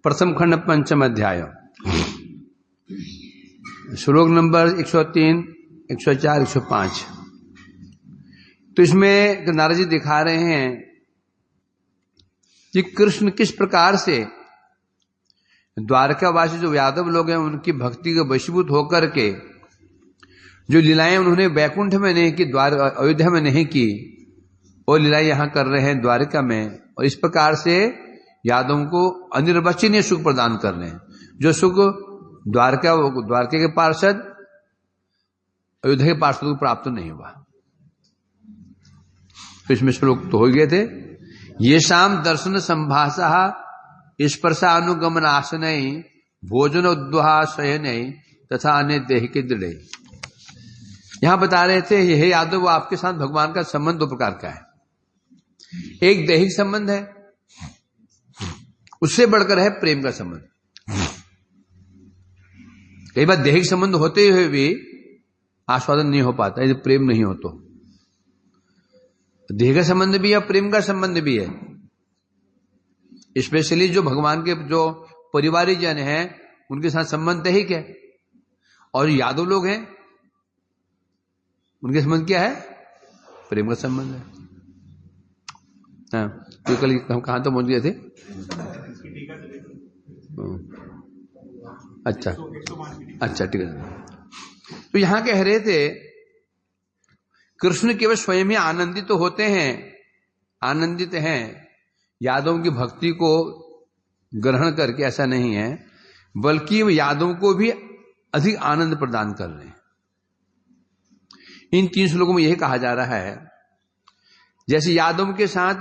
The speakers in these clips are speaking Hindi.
प्रथम खंड पंचम अध्याय, श्लोक नंबर 103, 104, 105। तो इसमें नारद जी दिखा रहे हैं कि कृष्ण किस प्रकार से द्वारकावासी जो यादव लोग हैं उनकी भक्ति के वशीभूत होकर के जो लीलाएं उन्होंने वैकुंठ में नहीं की, द्वार अयोध्या में नहीं की, वो लीलाएं यहां कर रहे हैं द्वारिका में। और इस प्रकार से यादवों को अनिर्वचनीय सुख प्रदान कर रहे हैं, जो सुख द्वारका के पार्षद अयोध्या के पार्षद को प्राप्त नहीं हुआ। तो इसमें श्लोक तो हो गए थे। ये शाम दर्शन संभाषा स्पर्शानुगमन आसनय भोजन उद्वहा शयन तथा अन्य देह के दृढ़। यहां बता रहे थे यह यादव वो आपके साथ भगवान का संबंध दो प्रकार का है। एक दैहिक संबंध है, उससे बढ़कर है प्रेम का संबंध। कई बार दैहिक संबंध होते हुए भी आस्वादन नहीं हो पाता यदि प्रेम नहीं हो तो। देह का संबंध भी है, प्रेम का संबंध भी है। स्पेशली जो भगवान के जो परिवारी जन हैं उनके साथ संबंध दैहिक है, और यादव लोग हैं उनके संबंध क्या है? प्रेम का संबंध है। हाँ, तो कल हम कहां तो पहुंच गए थे? अच्छा ठीक है। तो यहां कह रहे थे कृष्ण केवल स्वयं ही आनंदित तो होते हैं, आनंदित हैं यादवों की भक्ति को ग्रहण करके, ऐसा नहीं है, बल्कि वो यादवों को भी अधिक आनंद प्रदान कर रहे हैं। इन 3 श्लोकों में यही कहा जा रहा है जैसे यादवों के साथ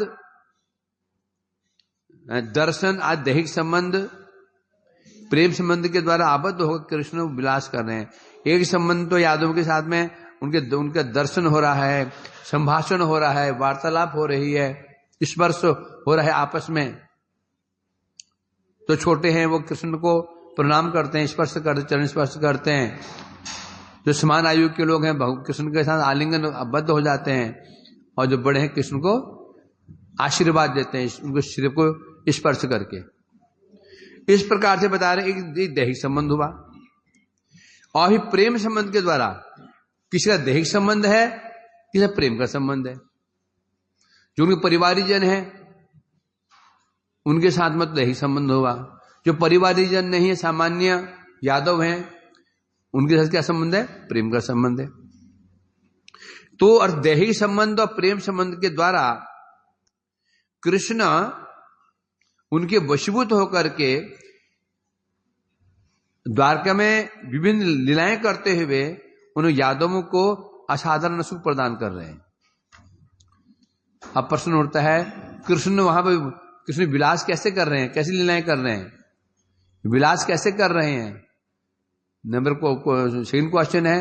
दर्शन आज दैहिक संबंध प्रेम संबंध के द्वारा आबद्ध होकर कृष्ण विलास कर रहे हैं। एक संबंध तो यादवों के साथ में उनका दर्शन हो रहा है, संभाषण हो रहा है, वार्तालाप हो रही है, स्पर्श हो रहा है आपस में। तो छोटे हैं वो कृष्ण को प्रणाम करते हैं, स्पर्श करते, चरण स्पर्श करते हैं। जो समान आयु के लोग हैं कृष्ण के साथ आलिंगन आबद्ध हो जाते हैं, और जो बड़े हैं कृष्ण को आशीर्वाद देते हैं उनको सिर को स्पर्श करके। इस प्रकार से बता रहे एक दैहिक संबंध हुआ, और ही प्रेम संबंध के द्वारा किसी का दैहिक संबंध है, किसी का प्रेम का संबंध है। जो उनके परिवारी जन है उनके साथ में दैहिक संबंध हुआ। जो परिवारी जन नहीं है, सामान्य यादव हैं, उनके साथ क्या संबंध है? प्रेम का संबंध है। तो और दैहिक संबंध और प्रेम संबंध के द्वारा कृष्ण उनके वशीभूत होकर के द्वारका में विभिन्न लीलाएं करते हुए उन यादवों को असाधारण सुख प्रदान कर रहे हैं। अब प्रश्न उठता है कृष्ण वहां पर कृष्ण विलास कैसे कर रहे हैं, कैसी लीलाएं कर रहे हैं, विलास कैसे कर रहे हैं? नंबर को सेकंड क्वेश्चन है,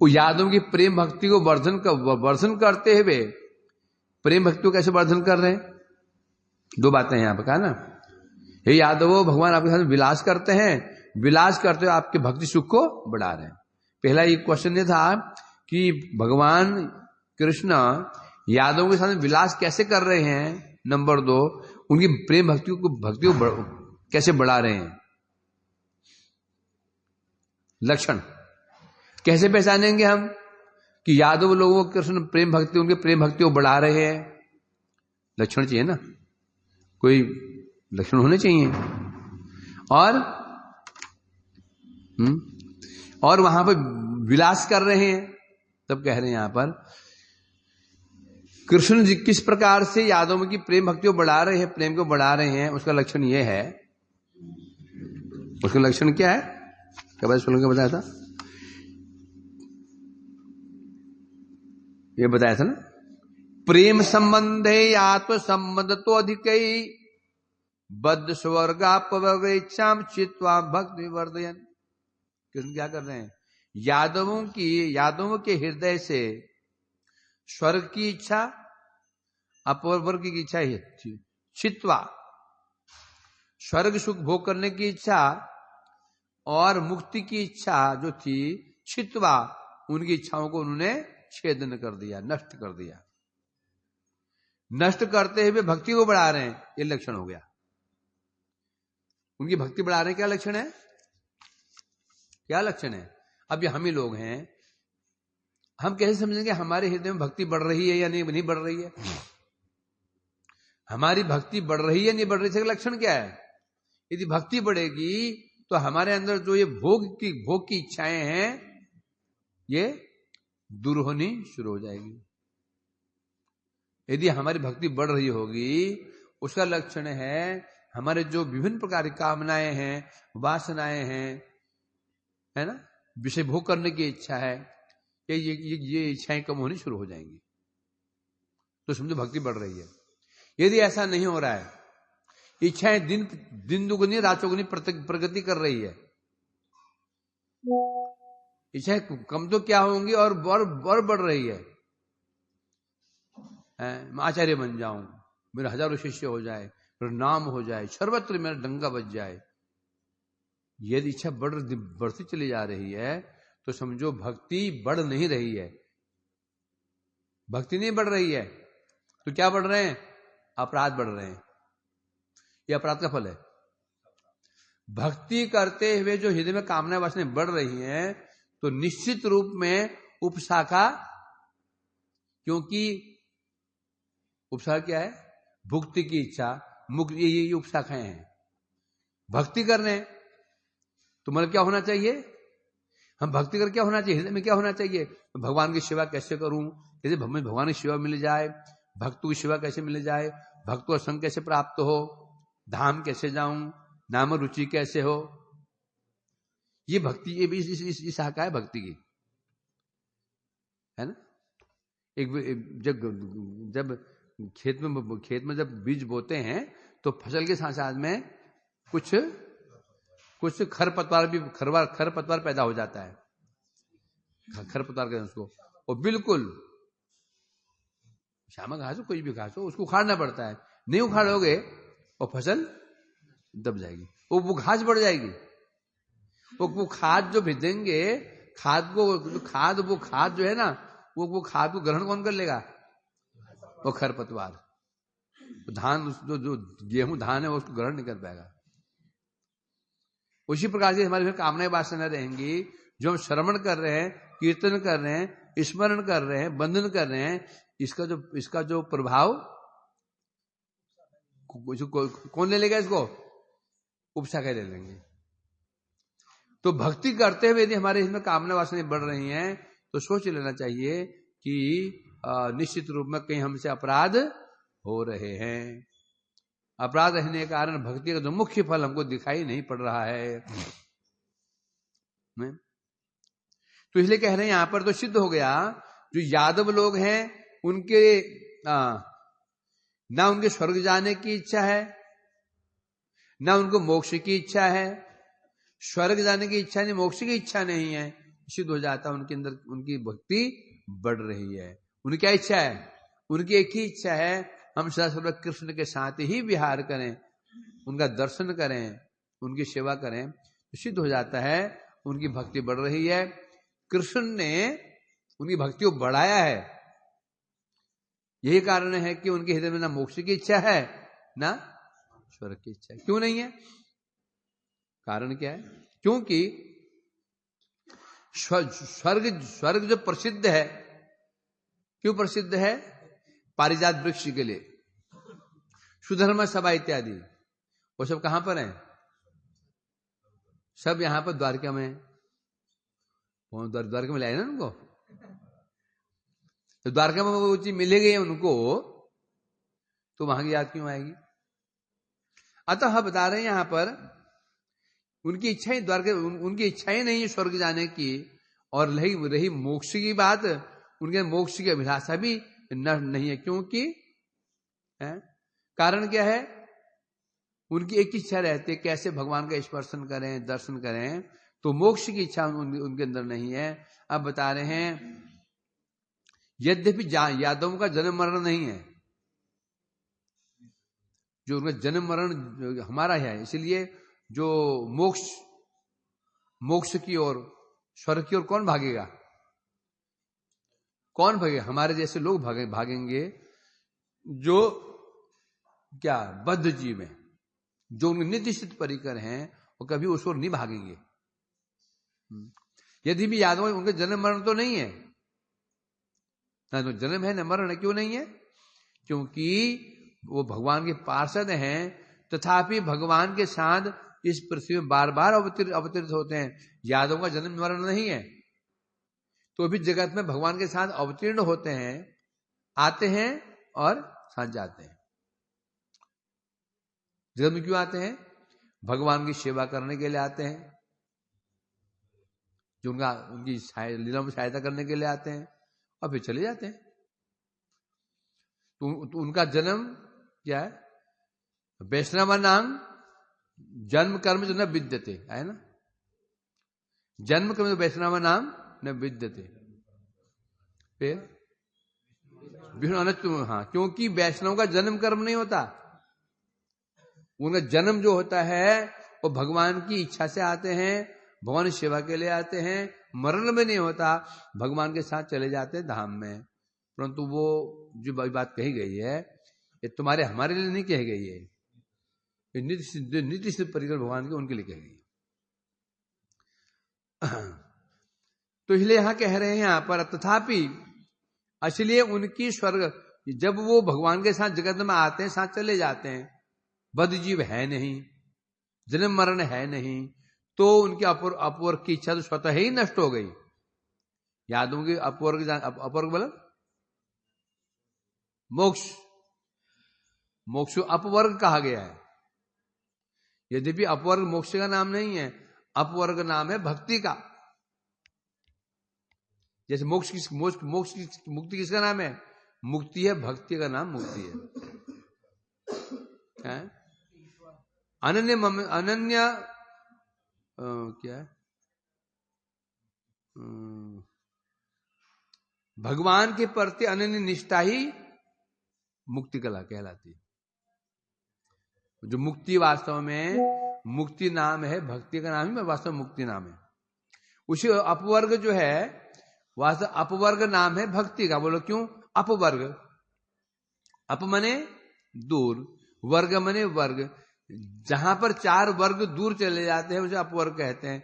वो यादवों की प्रेम भक्ति को वर्धन करते हुए प्रेम भक्ति को कैसे वर्धन कर रहे हैं? 2 बातें यहां पर कहा ना। हे यादवो, भगवान आपके साथ विलास करते हैं, विलास करते हुए आपके भक्ति सुख को बढ़ा रहे हैं। पहला ये क्वेश्चन ये था कि भगवान कृष्ण यादवों के साथ विलास कैसे कर रहे हैं। नंबर 2, उनकी प्रेम भक्ति को कैसे बढ़ा रहे हैं। लक्षण कैसे पहचानेंगे हम कि यादव लोगों को कृष्ण प्रेम भक्ति उनके प्रेम भक्ति को बढ़ा रहे हैं? लक्षण चाहिए ना, कोई लक्षण होने चाहिए। और वहां पर विलास कर रहे हैं, तब कह रहे हैं यहां पर कृष्ण जी किस प्रकार से यादवों की प्रेम भक्ति को बढ़ा रहे हैं, प्रेम को बढ़ा रहे हैं। उसका लक्षण यह है, उसका लक्षण क्या है? क्या बताया था? ये बताया था ना, प्रेम संबंधे आत्म संबंध तो अधिक बद्ध स्वर्गापवेक्षाम चित्वा भक्ति वर्धयन। कृष्ण क्या कर रहे हैं? यादवों के हृदय से स्वर्ग की इच्छा, अपवर्ग की इच्छा ही चित्वा, स्वर्ग सुख भोग करने की इच्छा और मुक्ति की इच्छा जो थी, चित्वा, उनकी इच्छाओं को उन्होंने छेदन कर दिया, नष्ट कर दिया। नष्ट करते हुए भक्ति को बढ़ा रहे हैं, ये लक्षण हो गया। उनकी भक्ति बढ़ा रहे हैं, क्या लक्षण है? क्या लक्षण है? अब ये हम ही लोग हैं, हम कैसे समझेंगे हमारे हृदय में भक्ति बढ़ रही है या नहीं बढ़ रही है? हमारी भक्ति बढ़ रही है नहीं बढ़ रही है, इसका लक्षण क्या है? यदि भक्ति बढ़ेगी तो हमारे अंदर जो ये भोग की इच्छाएं हैं ये दूर होनी शुरू हो जाएगी। यदि हमारी भक्ति बढ़ रही होगी, उसका लक्षण है हमारे जो विभिन्न प्रकार की कामनाएं हैं, वासनाएं हैं, है ना, विषय भोग करने की इच्छा है, ये इच्छाएं कम होनी शुरू हो जाएंगी, तो समझो भक्ति बढ़ रही है। यदि ऐसा नहीं हो रहा है, इच्छाएं दिन दुगनी रात चौगुनी प्रगति कर रही है, इच्छाएं कम तो क्या होंगी और बढ़ रही है। मैं आचार्य बन जाऊं, मेरे हजारों शिष्य हो जाए, मेरा नाम हो जाए, सर्वत्र मेरा डंका बज जाए, यदि इच्छा बढ़ती चली जा रही है तो समझो भक्ति बढ़ नहीं रही है। भक्ति नहीं बढ़ रही है तो क्या बढ़ रहे हैं? अपराध बढ़ रहे हैं। ये अपराध का फल है। भक्ति करते हुए जो हृदय में कामना वासनाएं बढ़ रही हैं तो निश्चित रूप में उपशाखा, क्योंकि उपशाखा क्या है? भुक्ति की इच्छा, मुक्ति, ये उपशाखाएं हैं। भक्ति करने तो मतलब क्या होना चाहिए? हम भक्ति कर क्या होना चाहिए? हृदय में क्या होना चाहिए? भगवान की सेवा कैसे करूं, कैसे भगवान की सेवा मिल जाए, भक्तों की सेवा कैसे मिल जाए, भक्तों का संग कैसे प्राप्त हो, धाम कैसे जाऊं, नाम रुचि कैसे हो, ये भक्ति, ये भी इस शाखा है भक्ति की, है ना। जब खेत में जब बीज बोते हैं तो फसल के साथ साथ में कुछ खरपतवार पैदा हो जाता है, खरपतवार कहते हैं उसको, और बिल्कुल श्यामा घास हो, कोई भी घास हो, उसको उखाड़ना पड़ता है। नहीं उखाड़ोगे और फसल दब जाएगी, वो घास बढ़ जाएगी। वो खाद जो भेजेंगे, खाद जो है ना, वो खाद को ग्रहण कौन कर लेगा? वो खरपतवार। धान, जो गेहूं धान है, वो उसको ग्रहण नहीं कर पाएगा। उसी प्रकार से हमारे फिर कामनाएं वासनाएं रहेंगी। जो हम श्रवण कर रहे हैं, कीर्तन कर रहे हैं, स्मरण कर रहे हैं, बंधन कर रहे हैं, इसका जो प्रभाव कौन ले लेगा? इसको उपशाखा ले लेंगे। तो भक्ति करते हुए यदि हमारे इसमें कामना वासनाएं बढ़ रही हैं तो सोच लेना चाहिए कि निश्चित रूप में कहीं हमसे अपराध हो रहे हैं। अपराध रहने के कारण भक्ति का जो मुख्य फल हमको दिखाई नहीं पड़ रहा है। तो इसलिए कह रहे हैं यहां पर तो सिद्ध हो गया, जो यादव लोग हैं उनके ना उनके स्वर्ग जाने की इच्छा है, ना उनको मोक्ष की इच्छा है। स्वर्ग जाने की इच्छा नहीं, मोक्ष की इच्छा नहीं है, सिद्ध हो जाता उनके अंदर उनकी भक्ति बढ़ रही है। उनकी क्या इच्छा है? उनकी एक ही इच्छा है, हम सदा सर्वदा कृष्ण के साथ ही विहार करें, उनका दर्शन करें, उनकी सेवा करें, तो सिद्ध हो जाता है उनकी भक्ति बढ़ रही है। कृष्ण ने उनकी भक्ति को बढ़ाया है। यही कारण है कि उनके हृदय में ना मोक्ष की इच्छा है ना स्वर्ग की इच्छा है। क्यों नहीं है? कारण क्या है? क्योंकि स्वर्ग जो प्रसिद्ध है, क्यों प्रसिद्ध है? पारिजात वृक्ष के लिए, सुधर्मा सभा इत्यादि, वो सब कहां पर है? सब यहां पर द्वारका में। द्वारका में लाए ना उनको, तो द्वारका में वो चीज मिलेगी उनको, तो वहां की याद क्यों आएगी? अतः बता रहे हैं यहां पर उनकी इच्छाएं उनकी इच्छाएं नहीं है स्वर्ग जाने की, और रही मोक्ष की बात, उनके मोक्ष की अभिलाषा भी नहीं है। क्योंकि कारण क्या है? उनकी एक इच्छा रहती है कैसे भगवान का स्पर्शन करें, दर्शन करें, तो मोक्ष की इच्छा उनके अंदर नहीं है। अब बता रहे हैं यद्यपि यादवों का जन्म मरण नहीं है, जो उनका जन्म मरण हमारा है, इसलिए जो मोक्ष की ओर, स्वर्ग की ओर कौन भागेगा? कौन भागेगा? हमारे जैसे लोग भागेंगे, जो क्या बद्ध जीव है, जो उनके निश्चित परिकर हैं वो कभी उसको नहीं भागेंगे। यदि भी यादव उनके जन्म मरण तो नहीं है, ना तो जन्म है न मरण है। क्यों नहीं है? क्योंकि वो भगवान के पार्षद हैं, तथापि भगवान के साथ इस पृथ्वी में बार बार अवतरित होते हैं। यादव का जन्म मरण नहीं है, तो भी जगत में भगवान के साथ अवतीर्ण होते हैं, आते हैं और साथ जाते हैं। जगत में क्यों आते हैं? भगवान की सेवा करने के लिए आते हैं, जो उनकी लीला में सहायता करने के लिए आते हैं और फिर चले जाते हैं। तो उनका जन्म क्या है? वैष्णव नाम जन्म कर्म जो न विद्यते, है ना, जन्म कर्म वैष्णव नाम न विद्यते। फिर विष्णु अनंत, हाँ, क्योंकि वैष्णव का जन्म कर्म नहीं होता। उनका जन्म जो होता है वो भगवान की इच्छा से आते हैं, भगवान की सेवा के लिए आते हैं, मरण में नहीं होता, भगवान के साथ चले जाते हैं धाम में। परंतु वो जो बात कही गई है ये तुम्हारे हमारे लिए नहीं कही गई है, नित्य सिद्ध परिकर भगवान के उनके लिए कही गई। तो इसलिए यहां कह रहे हैं यहां पर तथापि, इसलिए उनकी स्वर्ग, जब वो भगवान के साथ जगत में आते हैं साथ चले जाते हैं, बद्ध जीव है नहीं, जन्म मरण है नहीं, तो उनकी अपवर्ग की इच्छा तो स्वतः ही नष्ट हो गई। याद होंगे अपवर्ग बोला मोक्ष, मोक्ष अपवर्ग कहा गया है। यद्यपि अपवर्ग मोक्ष का नाम नहीं है, अपवर्ग नाम है भक्ति का। जैसे मोक्ष मुक्ति किसका नाम है? मुक्ति है, भक्ति का नाम मुक्ति है? अनन्य क्या है? भगवान के प्रति अनन्य निष्ठा ही मुक्ति कला कहलाती है। जो मुक्ति वास्तव में मुक्ति नाम है, भक्ति का नाम ही वास्तव में मुक्ति नाम है। उसी अपवर्ग जो है वास्तव अपवर्ग नाम है भक्ति का। बोलो क्यों अपवर्ग? अप मने दूर, वर्ग मने वर्ग। जहां पर चार वर्ग दूर चले जाते हैं उसे अपवर्ग कहते हैं।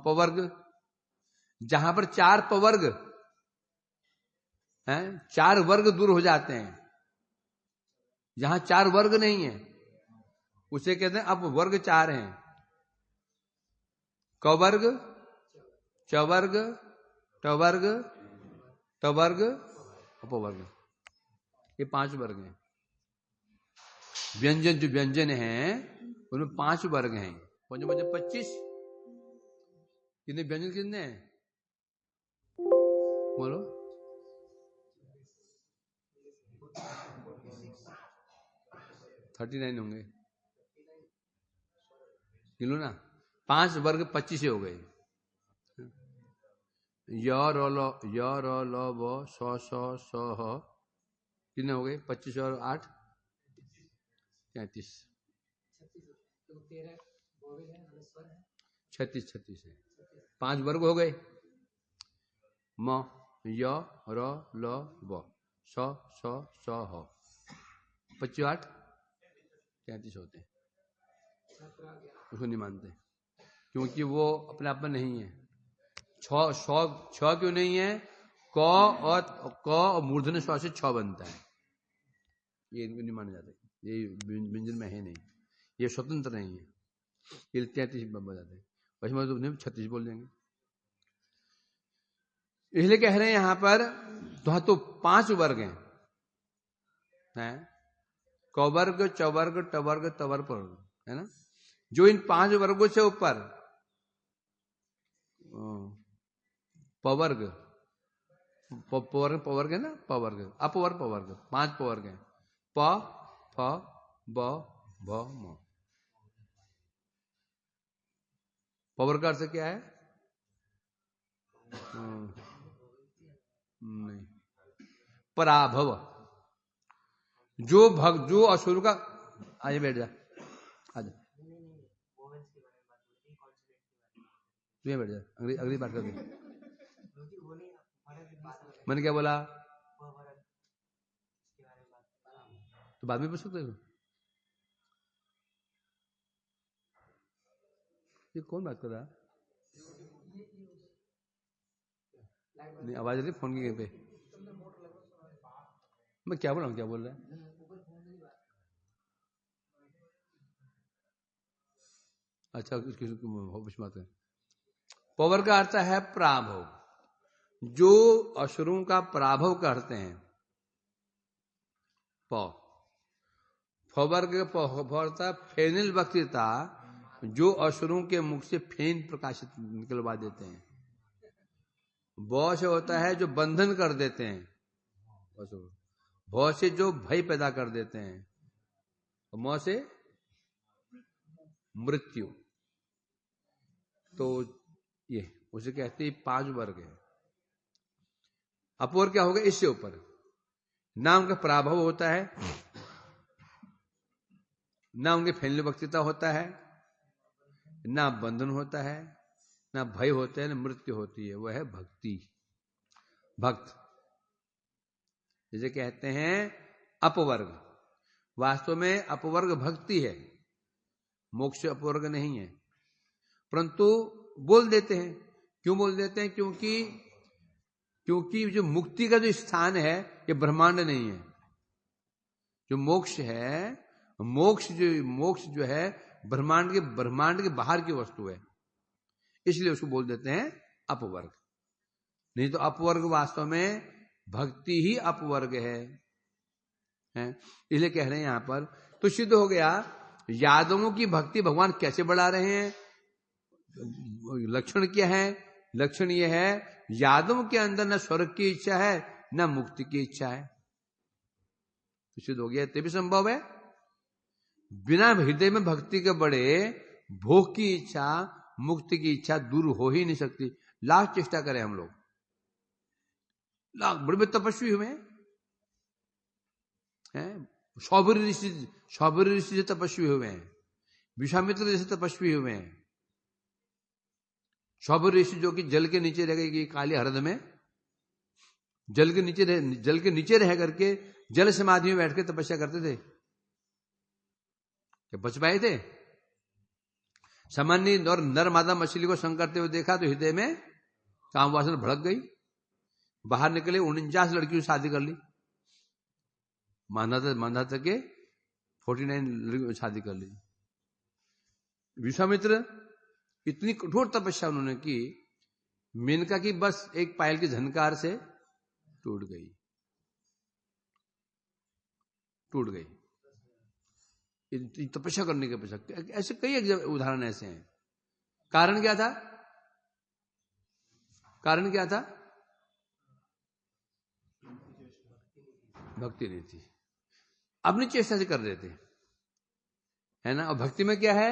पवर्ग, जहां पर चार पवर्ग हैं, चार वर्ग दूर हो जाते हैं, जहां चार वर्ग नहीं है उसे कहते हैं अपवर्ग। चार हैं, कवर्ग, चवर्ग, टवर्ग, तवर्ग, अपवर्ग, ये पांच वर्ग हैं। व्यंजन जो व्यंजन हैं उनमें पांच वर्ग हैं। 25 कितने व्यंजन कितने हैं बोलो? 39 होंगे, किलो ना। पांच वर्ग 25 हो गए। य रो लो वो सौ कितने हो गए? 25 और 8 33, 36 है। पांच वर्ग हो गए। म य र ल व सौ 25 8 33 होते हैं। उसको नहीं मानते क्योंकि वो अपने आप में नहीं है। छ क्यों नहीं है? क और मूर्धन्य स्व से छ बनता है, ये इनको नहीं माने जाते। ये व्यंजन में है नहीं, ये स्वतंत्र नहीं है, ये 33 बन जाते हैं। वैसे 36 बोल देंगे। इसलिए कह रहे हैं यहां पर तो पांच वर्ग हैं, कवर्ग, चवर्ग, टवर्ग, तवर्ग है ना। जो इन पांच वर्गों से ऊपर पवर्ग पवर्ग है ना, पवर्ग अपवर्ग पवर्ग, पांच पवर्ग है। प फ ब भ म। पवर्ग का अर्थ क्या है? नहीं, पराभव। जो असुर का, आइए बैठ जा, आजा तू बैठ जा, अगली बात कर दे। मैंने क्या बोला? तो बाद में पूछ सकते हो। ये कौन बात कर रहा है? नहीं आवाज आ रही फोन की पे। मैं क्या बोल रहा हूँ, क्या बोल रहा है? अच्छा कुछ बात है। पवर का अर्थ है पराभव, जो असुरों का पराभव करते हैं। फवर्ग फौरता फेनिल वक्तृता, जो असुरों के मुख से फेन प्रकाशित निकलवा देते हैं। भौ से होता है जो बंधन कर देते हैं, भौ से जो भय पैदा कर देते हैं, मौ से मृत्यु। तो ये उसे कहते हैं 5 वर्ग है। अपवर्ग क्या होगा? इससे ऊपर ना उनका पराभव होता है, ना उनके फैलने वक्तृता होता है, ना बंधन होता है, ना भय होता है, ना मृत्यु होती है। वह है भक्ति, भक्त जिसे कहते हैं अपवर्ग। वास्तव में अपवर्ग भक्ति है, मोक्ष अपवर्ग नहीं है। परंतु बोल देते हैं। क्यों बोल देते हैं? क्योंकि जो मुक्ति का जो स्थान है ये ब्रह्मांड नहीं है। जो मोक्ष है, मोक्ष जो है ब्रह्मांड के बाहर की वस्तु है, इसलिए उसको बोल देते हैं अपवर्ग। नहीं तो अपवर्ग वास्तव में भक्ति ही अपवर्ग है। इसलिए कह रहे हैं यहां पर। तो सिद्ध हो गया यादवों की भक्ति भगवान कैसे बढ़ा रहे हैं। लक्षण क्या है? लक्षण यह है यादवों के अंदर न स्वर्ग की इच्छा है, न मुक्ति की इच्छा है। तो सिद्ध हो गया, तभी संभव है। बिना हृदय में भक्ति के बड़े भोग की इच्छा, मुक्ति की इच्छा दूर हो ही नहीं सकती। लाख चेष्टा करें हम लोग, लाख बड़े तपस्वी हुए हैं। सौभरी ऋषि से तपस्वी हुए हैं, विश्वामित्र जैसे तपस्वी हुए हैं। सौभरी ऋषि जो कि जल के नीचे रह गए, काली हरद में जल के नीचे रह करके जल समाधि में बैठ के तपस्या करते थे। क्या बच पाए थे? सामान्य और नर मादा मछली को संग करते हुए देखा तो हृदय में काम वासना भड़क गई। बाहर निकले, 49 लड़कियों से शादी कर ली। मानधाता के 49 लड़कियों से शादी कर ली। विश्वामित्र इतनी कठोर तपस्या उन्होंने की, मेनका की बस एक पायल की झनकार से टूट गई। तपस्या करने के पश्चात ऐसे कई उदाहरण ऐसे हैं। कारण क्या था? भक्ति नहीं थी, अपनी चेष्टा से कर रहे थे, है ना। और भक्ति में क्या है?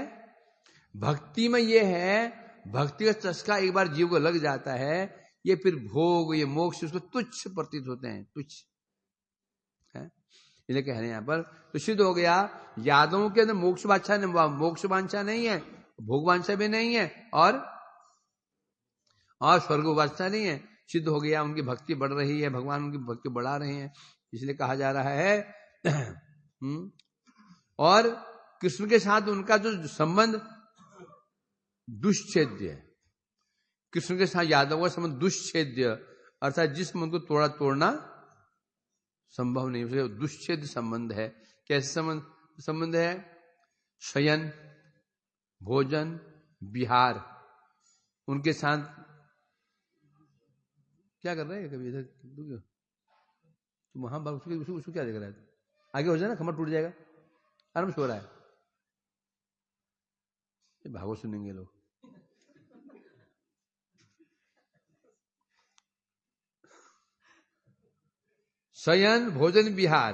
भक्ति में ये है, भक्ति का चस्का एक बार जीव को लग जाता है, ये फिर भोग, ये मोक्ष उसको तुच्छ प्रतीत होते हैं, तुच्छ है। इसलिए कह रहे हैं यहां पर। तो सिद्ध हो गया यादवों के अंदर मोक्ष वांछा नहीं है, भोग वांछा भी नहीं है, और स्वर्ग वांछा नहीं है। सिद्ध हो गया उनकी भक्ति बढ़ रही है, भगवान उनकी भक्ति बढ़ा रहे हैं। इसलिए कहा जा रहा है और कृष्ण के साथ उनका जो संबंध दुष्छेद्य है। कृष्ण के साथ यादव का संबंध दुष्छेद्य, अर्थात जिस मन को तोड़ना संभव नहीं, उसे दुष्छेद संबंध है। कैसे संबंध है? शयन, भोजन, विहार। उनके साथ क्या कर रहे हैं? कभी इधर तुम वहां उसको क्या देख रहा है? आगे हो जाए ना, कमर टूट जाएगा। आराम से हो रहा है, भागवत सुनेंगे लोग। शयन, भोजन, विहार,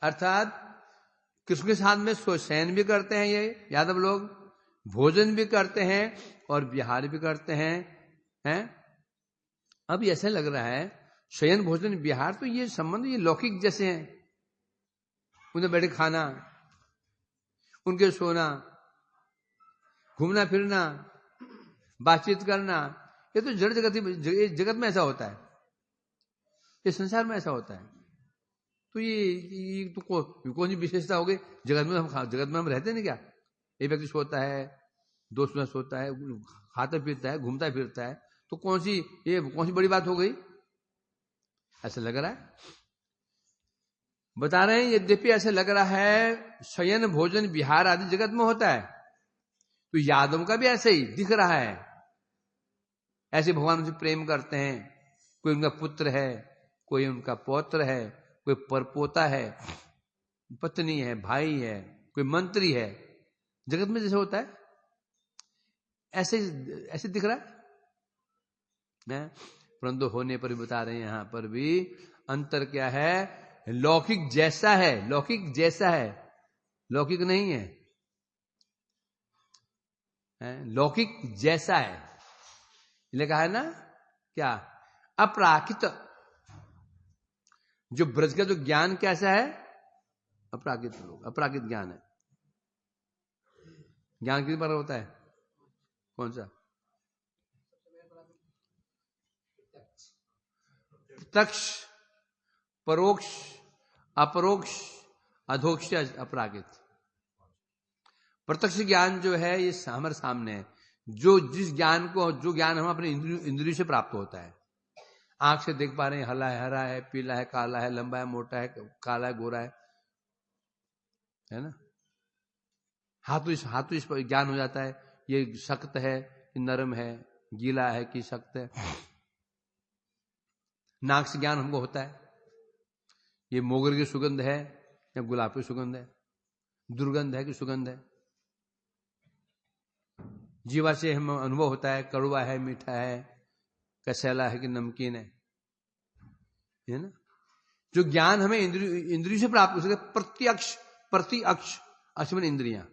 अर्थात कृष्ण के साथ में शयन भी करते हैं ये यादव लोग, भोजन भी करते हैं और विहार भी करते हैं। अब ऐसा लग रहा है शयन, भोजन, विहार, तो ये संबंध ये लौकिक जैसे हैं। उन्हें बैठे खाना, उनके सोना, घूमना फिरना, बातचीत करना, ये तो जड़ जगत में ऐसा होता है, ये संसार में ऐसा होता है। तो ये तो कौन सी विशेषता हो गई? जगत में हम रहते नहीं क्या? एक व्यक्ति सोता है, दोस्तों से सोता है, खाता पीता है, घूमता फिरता है, तो कौन सी बड़ी बात हो गई? ऐसा लग रहा है। बता रहे हैं यद्यपि ऐसे लग रहा है शयन भोजन विहार आदि जगत में होता है, तो यादव का भी ऐसे ही दिख रहा है। ऐसे भगवान उनसे प्रेम करते हैं, कोई उनका पुत्र है, कोई उनका पौत्र है, कोई परपोता है, पत्नी है, भाई है, कोई मंत्री है, जगत में जैसे होता है ऐसे ऐसे दिख रहा है। परंतु होने पर भी बता रहे हैं यहां पर भी अंतर क्या है, लौकिक जैसा है, लौकिक जैसा है, लौकिक नहीं है, लौकिक जैसा है। इसलिए कहा है ना क्या, अपराकित, जो ब्रज का जो ज्ञान कैसा है, अपराकित लोग, अपराकित ज्ञान है। ज्ञान किस बार होता है, कौन सा? प्रत्यक्ष, परोक्ष, अपरोक्ष, अधोक्ष, अपराकित। प्रत्यक्ष ज्ञान जो है ये हमारे सामने है, जो जिस ज्ञान को, जो ज्ञान हम अपने इंद्रियों से प्राप्त होता है। आंख से देख पा रहे हैं, हला है, हरा है, पीला है, काला है, लंबा है, मोटा है, काला है, गोरा है ना। हाथों इस पर ज्ञान हो जाता है, ये सख्त है कि नरम है, गीला है कि सख्त है। नाक से ज्ञान हमको होता है, ये मोगर की सुगंध है या गुलाब की सुगंध है, दुर्गंध है कि सुगंध है। जीवा से हम अनुभव होता है, कड़वा है, मीठा है, कसैला है कि नमकीन है ना। जो ज्ञान हमें इंद्रियों से प्राप्त हो सके, प्रत्यक्ष, प्रत्यक्ष, अश्विन इंद्रियां,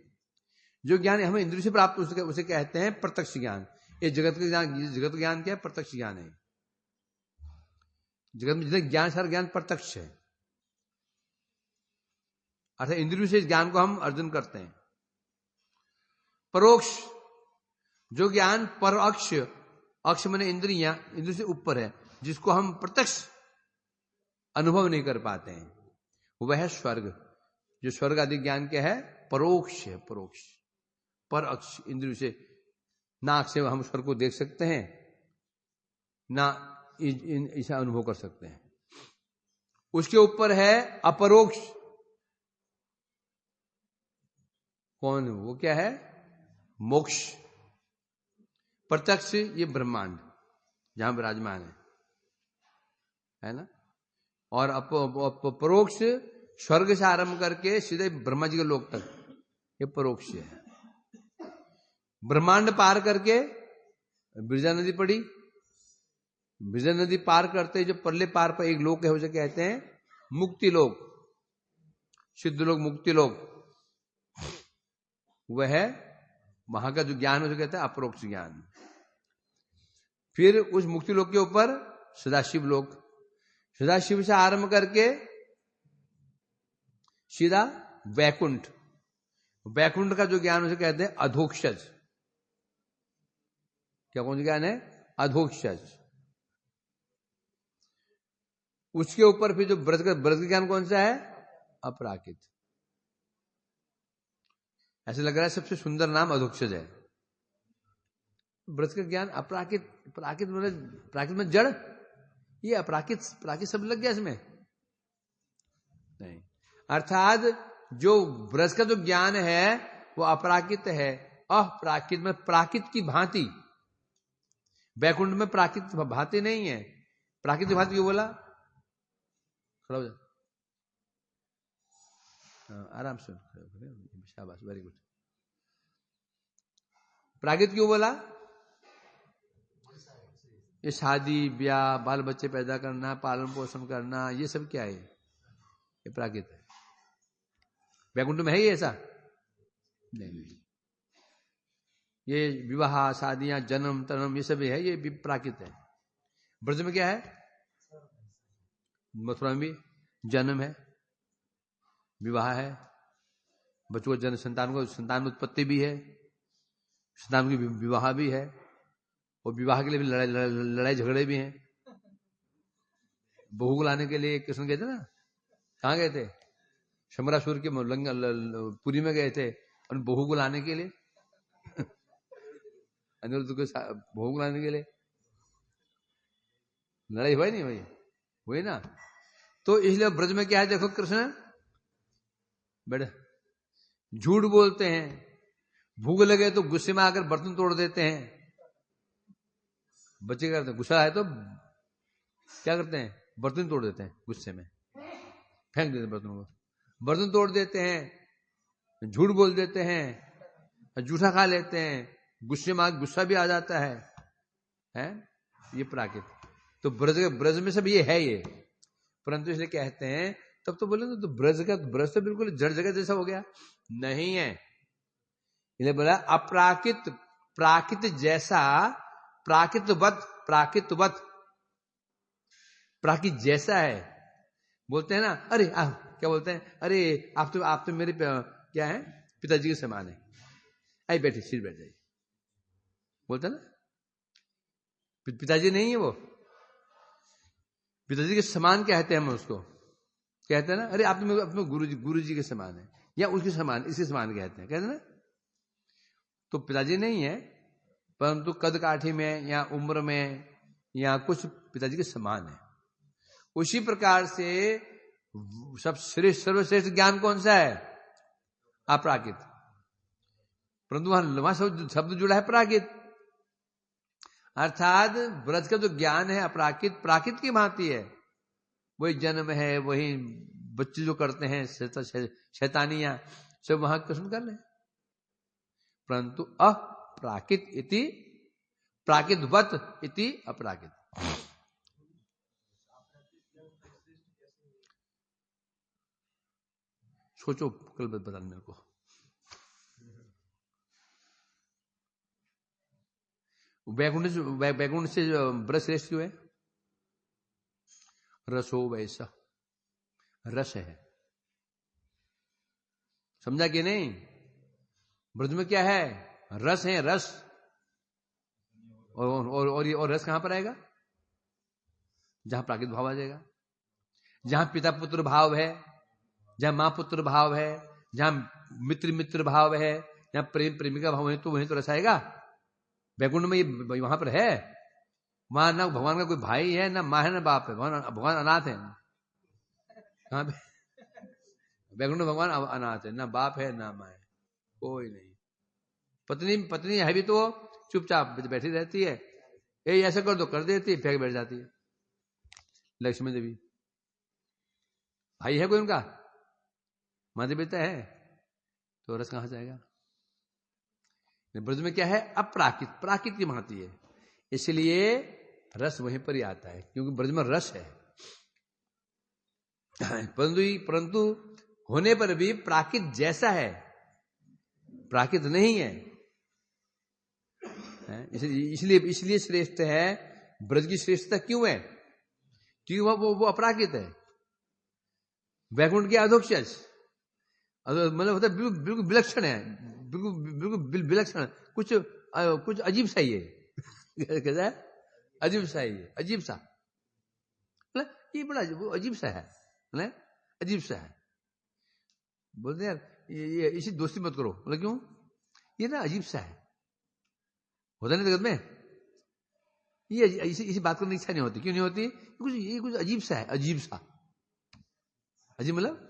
जो ज्ञान हमें इंद्रियों से प्राप्त हो सके उसे कहते हैं प्रत्यक्ष ज्ञान। ये जगत का ज्ञान, जगत ज्ञान क्या है, प्रत्यक्ष ज्ञान है। जगत में जितने ज्ञान, सारा ज्ञान प्रत्यक्ष है, अर्थात इंद्रियों से इस ज्ञान को हम अर्जन करते हैं। परोक्ष, जो ज्ञान परोक्ष, अक्ष माने इंद्रियां, इंद्रियों से ऊपर है, जिसको हम प्रत्यक्ष अनुभव नहीं कर पाते हैं, वह है स्वर्ग। जो स्वर्ग आदि ज्ञान क्या है, परोक्ष है, परोक्ष, पर अक्ष, इंद्रियों से, नाक से हम स्वर्ग को देख सकते हैं ना, ऐसा अनुभव कर सकते हैं। उसके ऊपर है अपरोक्ष, कौन, वो क्या है, मोक्ष। प्रत्यक्ष ये ब्रह्मांड जहां विराजमान है ना। और परोक्ष स्वर्ग से आरंभ करके सीधे ब्रह्मा जी के लोक तक, ये परोक्ष है। ब्रह्मांड पार करके बिरजा नदी पड़ी, बिरजा नदी पार करते जो परले पार पर एक लोक है, उसे कहते हैं मुक्ति लोक, सिद्ध लोक, मुक्ति लोक। वह है वहां का जो ज्ञान उसे कहते हैं अपरोक्ष ज्ञान। फिर उस मुक्ति लोक के ऊपर सदाशिव लोक, सदाशिव से आरंभ करके सीधा वैकुंठ, वैकुंठ का जो ज्ञान उसे कहते हैं अधोक्षज। क्या कौन सा ज्ञान है, अधोक्षज। उसके ऊपर फिर जो ब्रज का ज्ञान कौन सा है, अपराकित। ऐसे लग रहा है सबसे सुंदर नाम अधोक्षज है। ब्रज का ज्ञान अपराकित, प्राकित मतलब प्राकित में जड़, ये अपराकित, प्राकित सब लग गया इसमें नहीं। अर्थात जो ब्रज का जो ज्ञान है वो अपराकित है, अपराकित में प्राकित की भांति। वैकुंठ में प्राकित भांति नहीं है, प्राकित की भांति क्यों बोला, खड़ा हो जा, आराम से, शाबाश, वेरी गुड। प्राकित क्यों बोला, ये शादी ब्याह, बाल बच्चे पैदा करना, पालन पोषण करना, ये सब क्या है, ये प्राकृत है। वैकुंठ में है ये ऐसा नहीं, ये विवाह, शादियां, जन्म तन्म, ये सब है, ये प्राकृत है। ब्रज में क्या है, मथुरा में भी जन्म है, विवाह है, बच्चों को जन्म, संतान उत्पत्ति भी है, संतान की विवाह भी है, और विवाह के लिए भी लड़ाई झगड़े भी हैं। बहू को लाने के लिए कृष्ण गए थे ना, कहां गए थे, शमरासुर के पुरी में गए थे, और बहू को लाने के लिए अनिरुद्ध को भोग लाने के लिए। लड़ाई हुई नहीं भाई, हुई ना। तो इसलिए ब्रज में क्या है, देखो कृष्ण बड़े झूठ बोलते हैं, भूख लगे तो गुस्से में आकर बर्तन तोड़ देते हैं। बच्चे क्या करते हैं, गुस्सा आए तो क्या करते हैं, बर्तन तोड़ देते हैं, गुस्से में फेंक देते हैं बर्तनों को, बर्तन तोड़ देते हैं, झूठ बोल देते हैं, जूठा खा लेते हैं, गुस्से में गुस्सा भी आ जाता है? ये प्राकृत। तो ब्रज में सब ये है ये, परंतु इसलिए कहते हैं, तब तो बोले तो ब्रज तो बिल्कुल जड़ जगह जैसा हो गया, नहीं है। इसलिए बोला अप्राकृत, प्राकृत जैसा, प्राकृतवत प्राकृत जैसा है। बोलते हैं ना, अरे क्या बोलते हैं, अरे आप तो मेरे क्या है, पिताजी के समान है, आई बैठे सिर बैठ जाइए, बोलते हैं ना, पिताजी नहीं है वो, पिताजी के समान कहते हैं हम उसको, कहते हैं ना, अरे आप तो अपने गुरु जी के समान है, या उसके समान, इसके समान कहते हैं ना। तो पिताजी नहीं है, परंतु कद काठी में या उम्र में या कुछ पिताजी के समान है। उसी प्रकार से सब सर्वश्रेष्ठ ज्ञान कौन सा है, अप्राकृत, परंतु वहां शब्द जुड़ा है प्राकृत, अर्थात ब्रज का जो ज्ञान है अपराकृत, प्राकृत की भांति है। वही जन्म है, वही बच्चे जो करते हैं शैतानियां, सब वहां कृष्ण कर रहे, परंतु अप्राकृत इति, प्राकृतवत इति अपराकृत। सोचो कल बताना मेरे को। वैकुंठ से ब्रज श्रेष्ठ क्यों है, रसो वैसा, रस है, समझा कि नहीं। ब्रज में क्या है, रस है, रस। और रस कहां पर आएगा, जहां प्राकृत भाव आ जाएगा, जहां पिता पुत्र भाव है, जहां मां पुत्र भाव है, जहां मित्र भाव है, जहां प्रेम प्रेमिका भाव है, तो वहीं तो रस आएगा। वैकुंठ में ये वहां पर है, वहां ना भगवान का कोई भाई है, ना मां है, ना बाप है, भगवान अनाथ है। कहां पे, वैकुंठ में भगवान अनाथ है, ना बाप है ना मां है, कोई नहीं। पत्नी है भी तो चुपचाप बैठी रहती है, ये ऐसा कर दो कर देती है, फेंक बैठ जाती है। लक्ष्मी देवी, भाई है कोई उनका, माता पिता है, तो रस कहां से आएगा। ब्रज में क्या है, अप्राकृत, प्राकृत की भांति है, इसलिए रस वहीं पर ही आता है, क्योंकि ब्रज में रस है। परंतु होने पर भी प्राकृत जैसा है, प्राकृत नहीं है। इसलिए श्रेष्ठ है। ब्रज की श्रेष्ठता क्यों है, क्योंकि वो अपराकृत है। वैकुंठ के अधोक्षज, मतलब होता है बिल्कुल विलक्षण है, बिल्कुल विलक्षण, कुछ अजीब सा ही है। कैसा है, अजीब सा ही है, अजीब सा, ये बड़ा वो अजीब सा है, अजीब सा है। बोलते यार ये इसी दोस्ती मत करो, बोले क्यों, ये ना अजीब सा है, होता नहीं जगत में, ये इसी बात करने की इच्छा नहीं होती। क्यों नहीं होती, कुछ अजीब सा है, अजीब सा, अजीब मतलब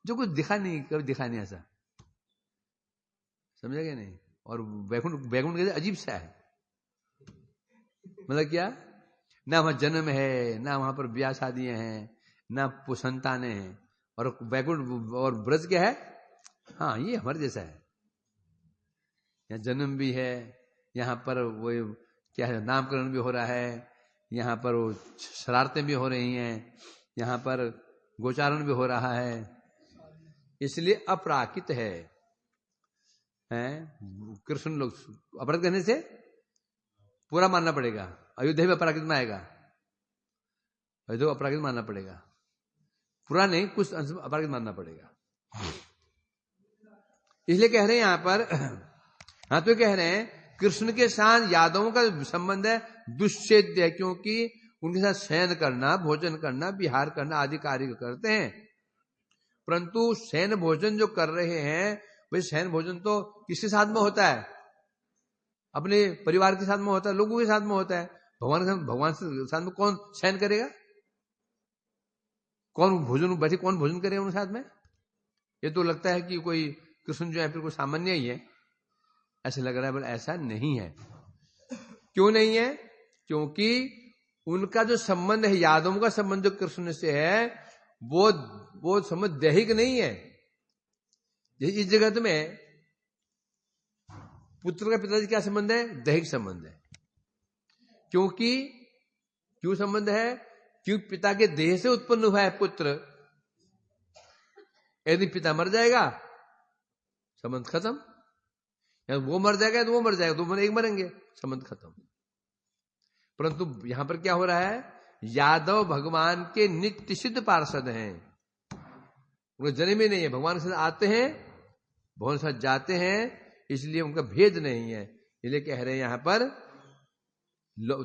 जो कुछ दिखा नहीं, कभी दिखा नहीं ऐसा, समझा क्या नहीं। और वैकुंठ कैसे अजीब सा है, मतलब क्या, ना वहां जन्म है, ना वहां पर ब्याह शादियां हैं, ना संतानें हैं, और वैकुंठ और ब्रज क्या है, हाँ ये हमारे जैसा है, यहाँ जन्म भी है, यहाँ पर वो क्या है, नामकरण भी हो रहा है, यहाँ पर वो शरारतें भी हो रही हैं, यहाँ पर गोचारण भी हो रहा है, इसलिए अपराकृत है। कृष्ण लोग अपराध करने से पूरा मानना पड़ेगा, अयोध्या में अपराकृत में आएगा, अयोध्या अपराकृत मानना पड़ेगा, पूरा नहीं, कुछ अपराकृत मानना पड़ेगा। इसलिए कह रहे हैं यहां पर, हाँ तो कह रहे हैं कृष्ण के साथ यादवों का संबंध है दुश्चेद्य है, क्योंकि उनके साथ शयन करना, भोजन करना, विहार करना आदि कार्य करते हैं। परंतु शयन भोजन जो कर रहे हैं, भाई शयन भोजन तो किसके साथ में होता है, अपने परिवार के साथ में होता है, लोगों के साथ में होता है। भगवान के साथ में कौन शयन करेगा? कौन भोजन करेगा उनके साथ में? ये तो लगता है कि कोई कृष्ण जो है फिर कोई सामान्य ही है, ऐसे लग रहा है, पर ऐसा नहीं है। क्यों नहीं है? क्योंकि उनका जो संबंध है, यादवों का संबंध जो कृष्ण से है, वो संबंध दैहिक नहीं है। इस जगत में पुत्र का पिताजी क्या संबंध है? दैहिक संबंध है। क्यों संबंध है? क्योंकि पिता के देह से उत्पन्न हुआ है पुत्र। यदि पिता मर जाएगा, संबंध खत्म। या वो मर जाएगा तो वो मर जाएगा, दो एक मरेंगे, संबंध खत्म। परंतु यहां पर क्या हो रहा है? यादव भगवान के नित्य सिद्ध पार्षद हैं, उनका जन्म ही नहीं है। भगवान के साथ आते हैं, भगवान के साथ जाते हैं, इसलिए उनका भेद नहीं है। इसलिए कह रहे हैं यहां पर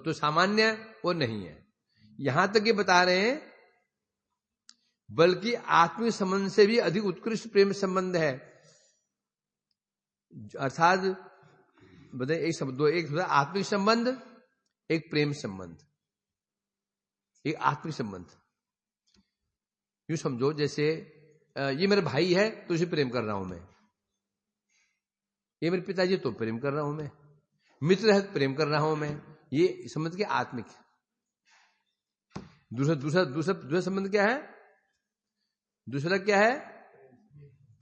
तो सामान्य वो नहीं है। यहां तक ये बता रहे हैं बल्कि आत्मिक संबंध से भी अधिक उत्कृष्ट प्रेम संबंध है। अर्थात बताइए, एक आत्मिक संबंध, एक प्रेम संबंध, एक आत्मिक संबंध। यूं समझो जैसे ये मेरा भाई है तो उसे प्रेम कर रहा हूं मैं, ये मेरे पिताजी तो प्रेम कर रहा हूं मैं, मित्र है तो प्रेम कर रहा हूं मैं। ये संबंध के आत्मिक। दूसरा संबंध क्या है? दूसरा क्या है?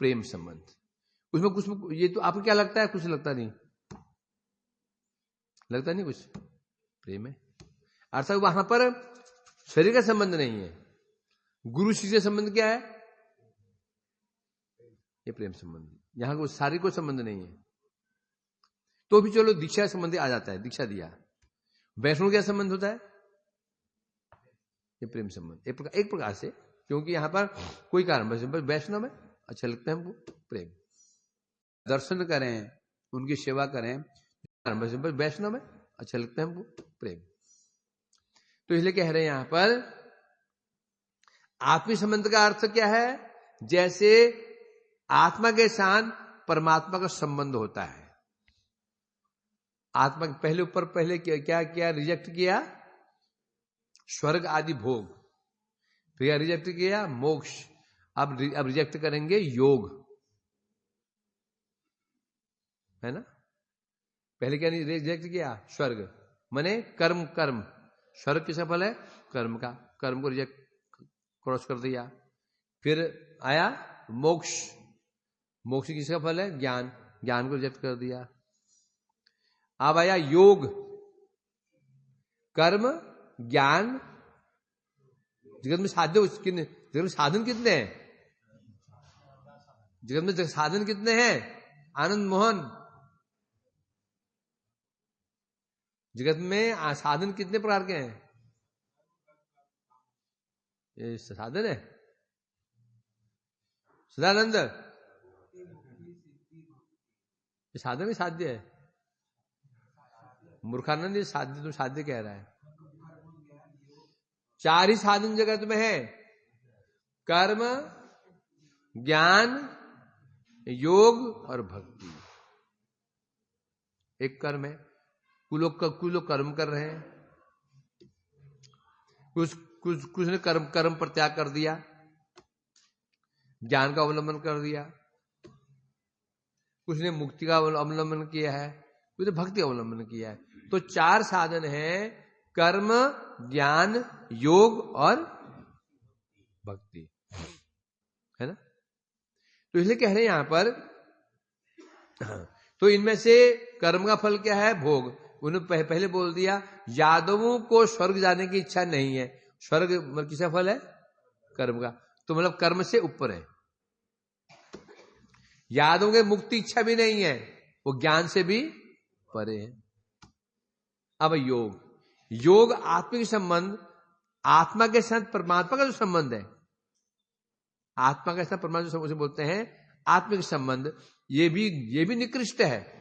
प्रेम संबंध। उसमें कुछ ये तो आपको क्या लगता है? कुछ लगता नहीं कुछ, प्रेम है। अर्थात वहां पर शरीर का संबंध नहीं है। गुरु शिष्य संबंध क्या है? ये प्रेम संबंध। यहां कोई शारीरिक कोई संबंध नहीं है। तो भी चलो दीक्षा संबंधी आ जाता है, दीक्षा दिया। वैष्णव क्या संबंध होता है? ये प्रेम संबंध एक प्रकार से, क्योंकि यहां पर कोई कारण बस वैष्णव में अच्छा लगता है हमको, प्रेम। दर्शन करें, उनकी सेवा करें, बस वैष्णव में अच्छा लगता है हमको, प्रेम। तो इसलिए कह रहे हैं यहां पर आत्मिक संबंध का अर्थ क्या है? जैसे आत्मा के साथ परमात्मा का संबंध होता है। आत्मा पहले क्या रिजेक्ट किया? स्वर्ग आदि भोग। फिर रिजेक्ट किया? मोक्ष। अब रिजेक्ट करेंगे योग, है ना? पहले क्या रिजेक्ट किया? स्वर्ग माने कर्म। स्वर्ग किसका फल है? कर्म का। कर्म को रिजेक्ट क्रॉस कर दिया। फिर आया मोक्ष। मोक्ष किसका फल है? ज्ञान को रिजेक्ट कर दिया। अब आया योग। कर्म, ज्ञान। जगत में साधन कितने हैं? जगत में साधन कितने हैं? आनंद मोहन, जगत में साधन कितने प्रकार के हैं? ये साधन है सदानंद, ये साधन ही साध्य है। मूर्खानंद ये साध्य तो साध्य कह रहा है। 4 ही साधन जगत में है, कर्म, ज्ञान, योग और भक्ति। एक कर्म है, कुछ लोग कर्म कर रहे हैं, कुछ ने कर्म पर त्याग कर दिया, ज्ञान का अवलंबन कर दिया, कुछ ने मुक्ति का अवलंबन किया है, कुछ ने भक्ति का अवलंबन किया है। तो 4 साधन हैं, कर्म, ज्ञान, योग और भक्ति, है ना? तो इसलिए कह रहे हैं यहां पर, तो इनमें से कर्म का फल क्या है? भोग। उन्होंने पहले बोल दिया यादवों को स्वर्ग जाने की इच्छा नहीं है। स्वर्ग किसका फल है? कर्म का। तो मतलब कर्म से ऊपर है। यादवों के मुक्ति इच्छा भी नहीं है, वो ज्ञान से भी परे है। अब योग आत्मिक संबंध, आत्मा के साथ परमात्मा का जो संबंध है, आत्मा के साथ परमात्मा उसे बोलते हैं आत्मिक संबंध। ये भी निकृष्ट है।